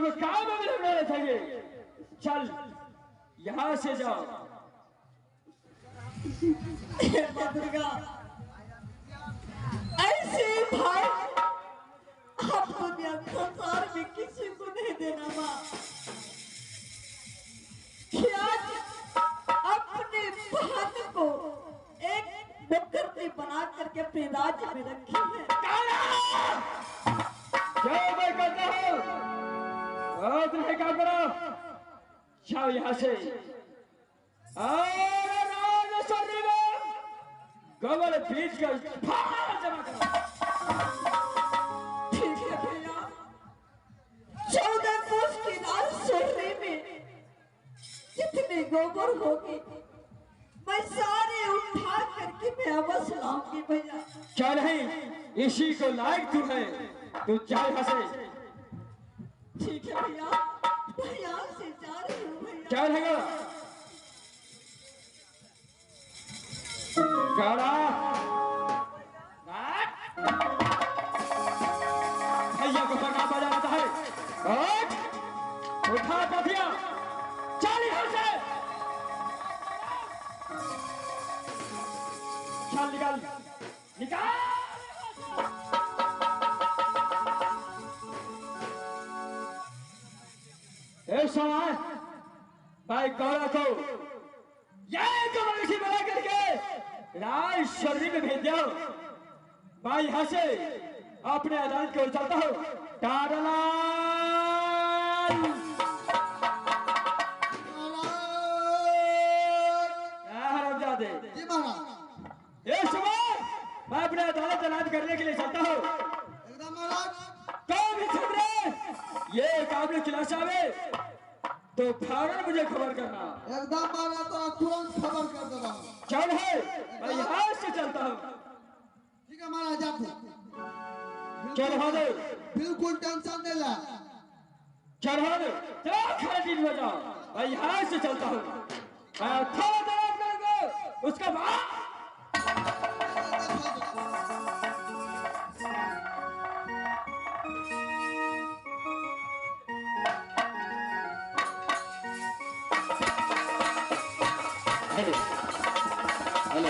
शुभ काम में लगाना चाहिए। चल यहाँ से जाओ। दुर्गा ऐसे भाई आप दुनिया संसार में किसी को नहीं देना माँ कि आज अपने बहन को एक मुकर्री बना करके अपने राज्य में रखी है। क्या मैं करता हूँ तुम्हें काम करो। जाओ यहाँ से गोबर बीज का जमा करो। ठीक है भैया 14 कोस की लाल सोने में जितने गोबर होगी मैं सारे उठा करके मैं अवश्य लाऊंगी भैया। क्या नहीं इसी को लायक तू है। तू जा यहाँ से। ठीक है भैया भैया से जा रही हूँ भैया। क्या रहेगा गाड़ा भैया को पकड़ा पड़ जाता है। उठा कथिया चल यहाँ से। चल निकाल निकाल। समय भाई गौरा को यह कमर्शी बना करके राज शरीर में भेज दो। भाई यहाँ से अपने अदालत की ओर चलता हूँ। मैं अपने अदालत तैनात करने के लिए चलता हूँ। कौन भी सुन रहे ये काबिल खिलाफ आवे तो फौरन मुझे खबर करना। एकदम मारा तो तुरंत खबर कर देगा। चल है मैं यहाँ से चलता हूँ। ठीक है महाराज जाते। चल हाँ दे बिल्कुल टेंशन नहीं ला। चल हाँ दे तेरा खाली हो जाओ। मैं यहाँ से चलता हूँ। मैं थोड़ा दराज करूँगा उसका बाद हेलो हेलो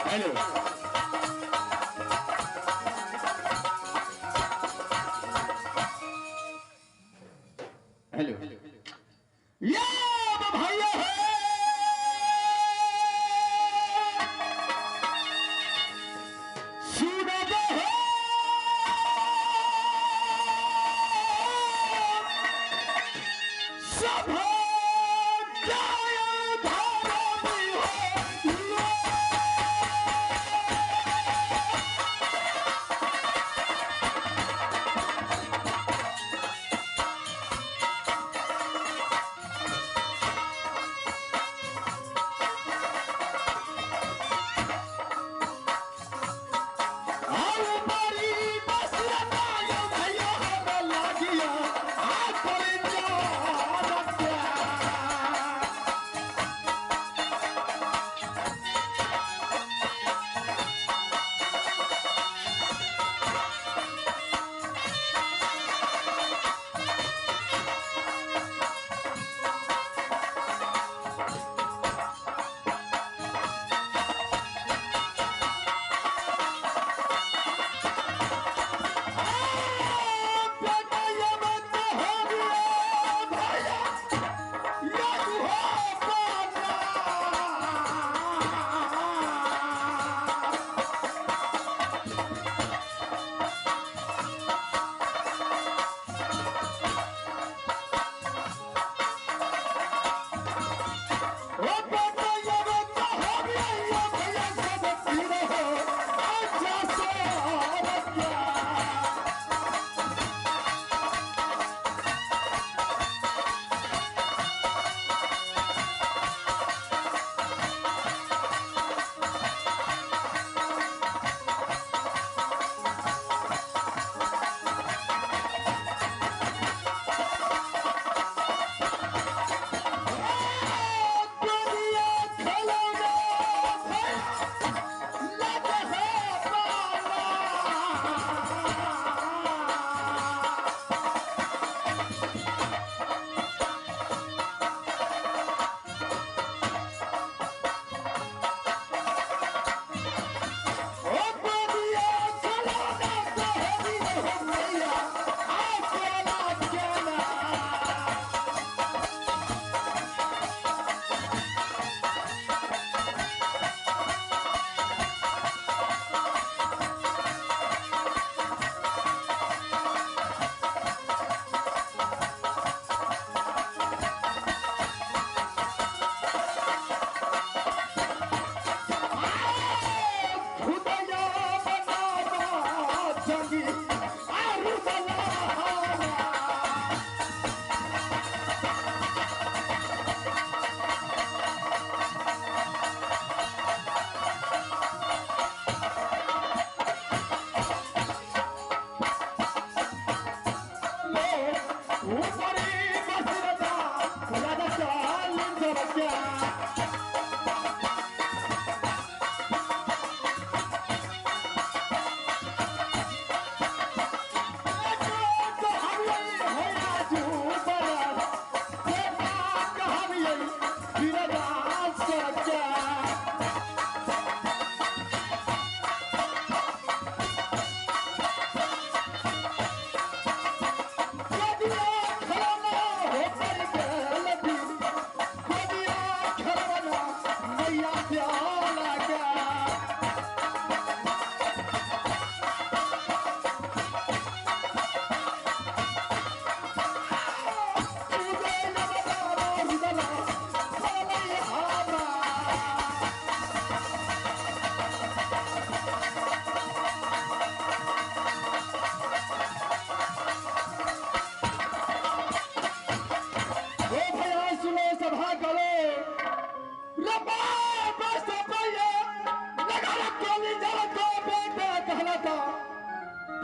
हेलो हेलो या भैया है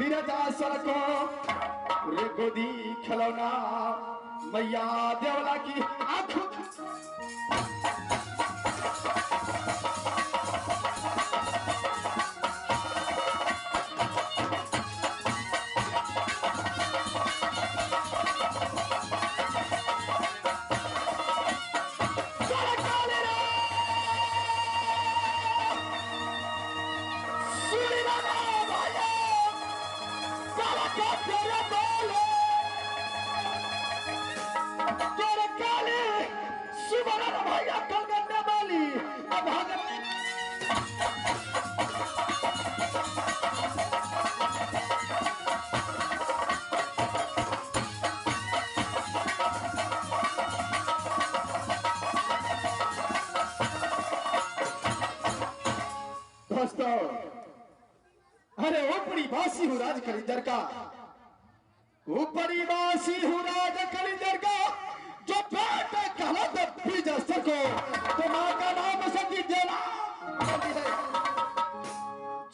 बिरजा सड़को रे गोदी खिलौना मैया देवला की आंखों दोस्तों, अरे ऊपरी बासी हूँ राज कलिंदर का, ऊपरी बासी हूँ राज कलिंदर का, जो बेटे कहला तो बीजस्तर को, तो माँ का नाम सती देना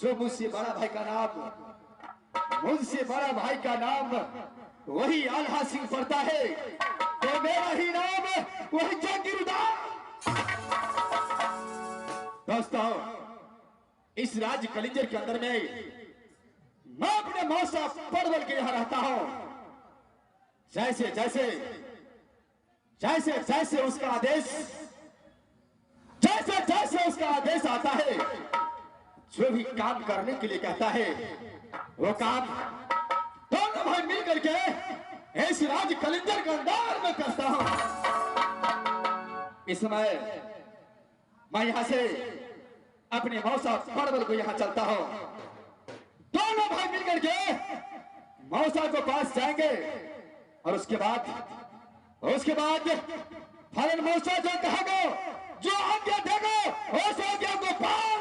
जो मुझसे बड़ा भाई का नाम, मुझसे बड़ा भाई का नाम वही आल्हा सिंह पड़ता है, तो मेरा ही नाम वही जागीरदार। दोस्तों, इस राज्य कलिंजर के अंदर में मैं अपने मौसा परवल के यहां रहता हूं। जैसे जैसे जैसे जैसे उसका आदेश जैसे जैसे उसका आदेश आता है, जो भी काम करने के लिए कहता है वो काम दोनों भाई मिल करके इस राज्य कलिंजर के अंदर में करता हूं। इस समय मैं यहां से अपने मौसा परवल को यहां चलता हूं। दोनों भाई मिलकर के मौसा को पास जाएंगे और उसके बाद फलन मौसा जो कहेगा, जो आज्ञा देगा उस आज्ञा को पाल।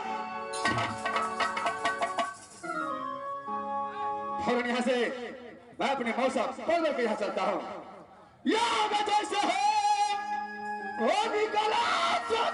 फलन यहां से मैं अपने मौसा परवल को यहां चलता हूं। यह वजह से है वो निकला जो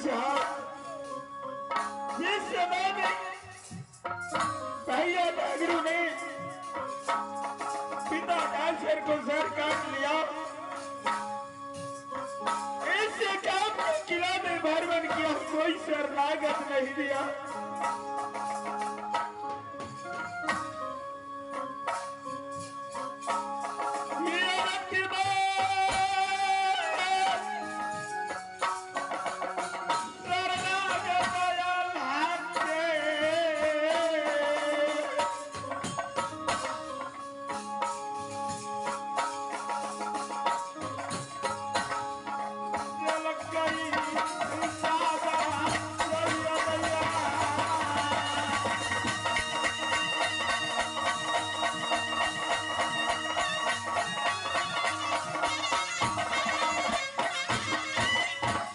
साहब, जिस समय में भैया नागरू ने पिता डांसर को सर काट लिया, ऐसे काम को किला में भरवन किया, कोई शरणागत नहीं दिया।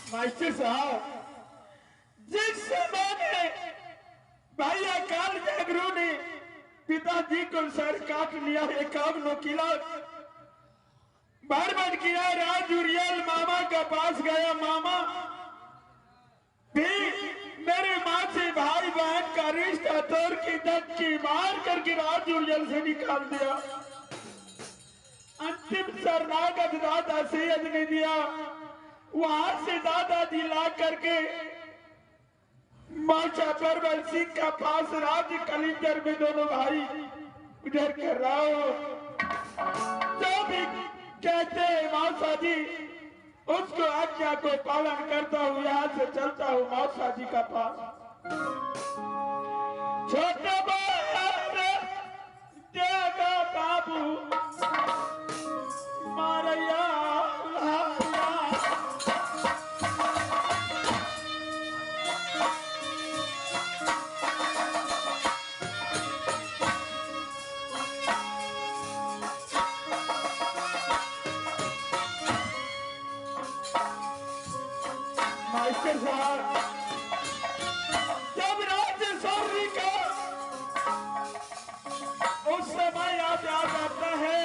मास्टर साहब, जिस समय में भैया काल जागरू ने पिताजी को सर काट लिया, एकावनो किला बर्बाद किया, राजुरियल मामा का पास गया। मामा भी मेरे माँ से भाई बहन का रिश्ता तोड़ के धक्की मार करके राजुरियल से निकाल दिया। अंतिम शरणागत दादा सैयद ने दिया, वहां से दादाजी ला करके माचा परवल सिंह का पास राज कलिंदर में दोनों भाई उधर कर रहा हो। जो भी कहते हैं मौसा जी, उसको आज्ञा को पालन करता हूँ, यहाँ से चलता हूँ मौसा जी का पास। छोटे बाबू मारैया मास्टर साहब, जब राज्य सौरी का उस समय याद आता है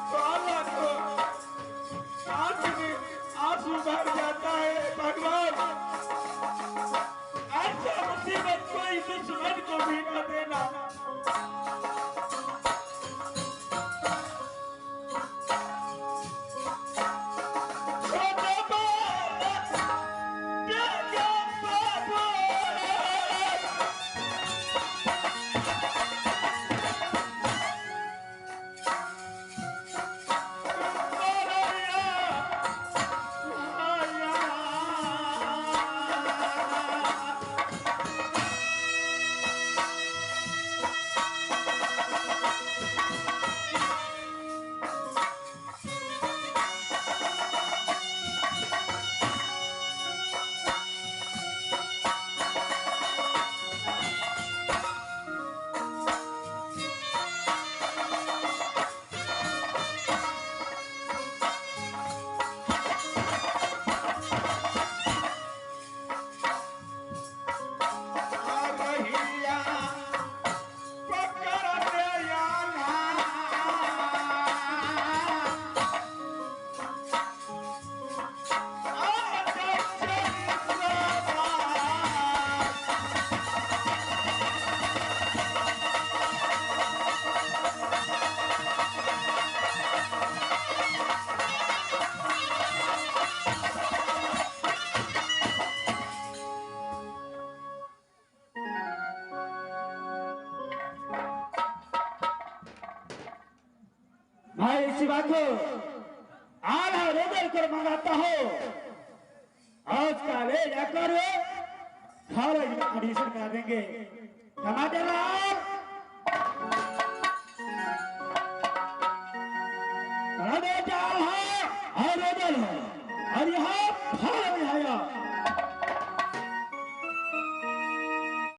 तो अल्लाह को आंख में आंसू भर जाता है। भगवान, ऐसा मुसीबत कोई दुश्मन को भी न देना। भाई शिवा को आला रोदर कर मंगाता हो, आज का ले जाकर कॉलेज में एडमिशन करा देंगे। टमाटर लाल और रोदर है और यहाँ फाड़ में आया।